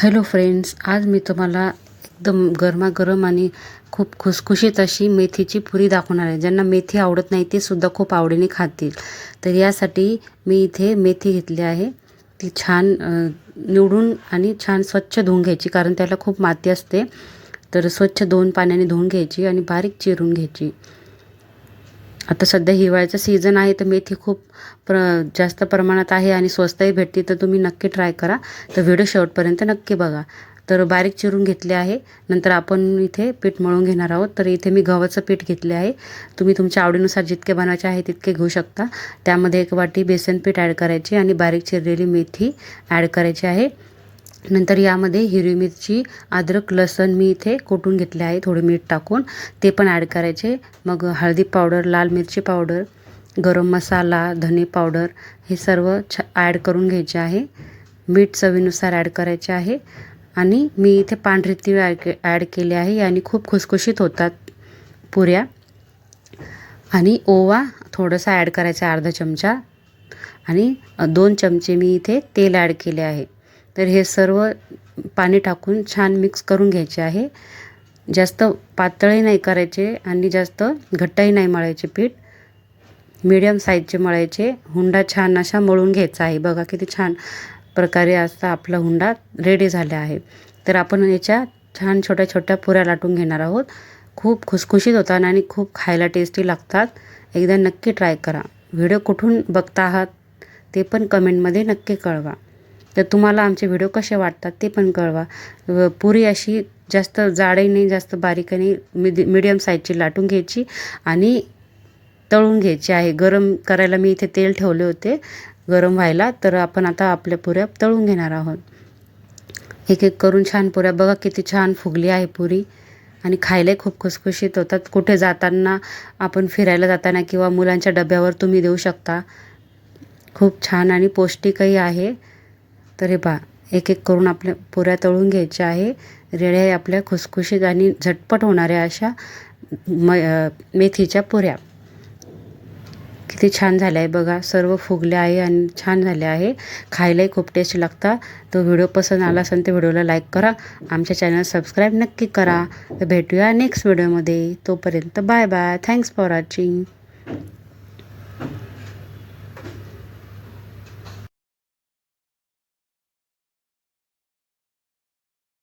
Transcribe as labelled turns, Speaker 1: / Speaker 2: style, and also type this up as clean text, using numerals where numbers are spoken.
Speaker 1: Hello friends, आज मी तुम्हाला एकदम गरमागरम आणि खूप खुसखुशीत अशी मेथीची पुरी दाखवणार आहे. ज्यांना मेथी आवडत नाही ते सुद्धा खूप आवडीने खातील. तर यासाठी मी इथे मेथी घेतली आहे. ती छान निवडून आणि छान स्वच्छ धुवून घ्यायची, कारण त्याला खूप माती असते. तर स्वच्छ 2 पाण्याने धुवून घ्यायची आणि बारीक चिरून घ्यायची. आता सध्या हिवाळ्याचा सीझन आहे, तर मेथी खूप जास्त प्रमाणात आहे आणि स्वस्तही भेटते. तर तुम्ही नक्की ट्राय करा. तर व्हिडिओ शेवटपर्यंत नक्की बघा. तर बारीक चिरून घेतले आहे. नंतर आपण इथे पीठ मळून घेणार आहोत. तर इथे मी गव्हाचं पीठ घेतले आहे. तुम्ही तुमच्या आवडीनुसार जितके बनवायचे आहे तितके घेऊ शकता. त्यामध्ये 1 वाटी बेसन पीठ ॲड करायचे आणि बारीक चिरलेली मेथी ॲड करायची आहे. नंतर यामध्ये हिरवी मिरची, अद्रक, लसूण मी इथे कुटून घेतले आहे थोडे मीठ टाकून, ते पण ॲड करायचे. मग हळदी पावडर, लाल मिरची पावडर, गरम मसाला, धने पावडर हे सर्व ॲड करून घ्यायचे आहे. मीठ चवीनुसार ॲड करायचे आहे आणि मी इथे पांढरी तीळ ॲड केले आहे आणि खूप खुसखुशीत होतात पुऱ्या. आणि ओवा थोडासा ॲड करायचा अर्धा चमचा आणि 2 चमचे मी इथे तेल ॲड केले आहे. तर हे सर्व पाणी टाकून छान मिक्स करून घ्यायचे आहे. जास्त पातळही नाही करायचे आणि जास्त घट्टही नाही मळायचे पीठ. मीडियम साईजचे मळायचे. हुंडा छान असा मळून घ्यायचा आहे. बघा किती छान प्रकारे असा आपला हुंडा रेडी झाला आहे. तर आपण याच्या छान छोट्या छोट्या पुऱ्या लाटून घेणार आहोत. खूप खुसखुशीत होतात आणि खूप खायला टेस्टी लागतात. एकदा नक्की ट्राय करा. व्हिडिओ कुठून बघता आहात ते पण कमेंटमध्ये नक्की कळवा. तर तुम्हाला आमचे व्हिडिओ कसे वाटतात ते पण कळवा. पुरी अशी जास्त जाडही नाही जास्त बारीकही नाही, मीडियम साईजची लाटून घ्यायची आणि तळून घ्यायची आहे. गरम करायला मी इथे तेल ठेवले होते गरम व्हायला. तर आपण आता आपल्या पुऱ्या तळून घेणार आहोत. एक एक करून छान पुऱ्या. बघा किती छान फुगली आहे पुरी आणि खायलाही खूप खुसखुशीत होतात. कुठे जाताना, आपण फिरायला जाताना किंवा मुलांच्या डब्यावर तुम्ही देऊ शकता. खूप छान आणि पौष्टिकही आहे. तर हे पहा, एक एक करून आपल्या पुऱ्या तळून घ्यायच्या आहे. रेड्या आहे आपल्या खुसखुशीत आणि झटपट होणाऱ्या अशा मेथीच्या पुऱ्या. किती छान झाल्या आहे बघा. सर्व फुगल्या आहे आणि छान झाल्या आहे. खायलाही खूप टेस्टी लागतात. तो व्हिडिओ पसंत आला असेल तर व्हिडिओला लाईक करा. आमच्या चॅनल सबस्क्राईब नक्की करा. तर भेटूया नेक्स्ट व्हिडिओमध्ये. तोपर्यंत bye bye. Thanks for watching.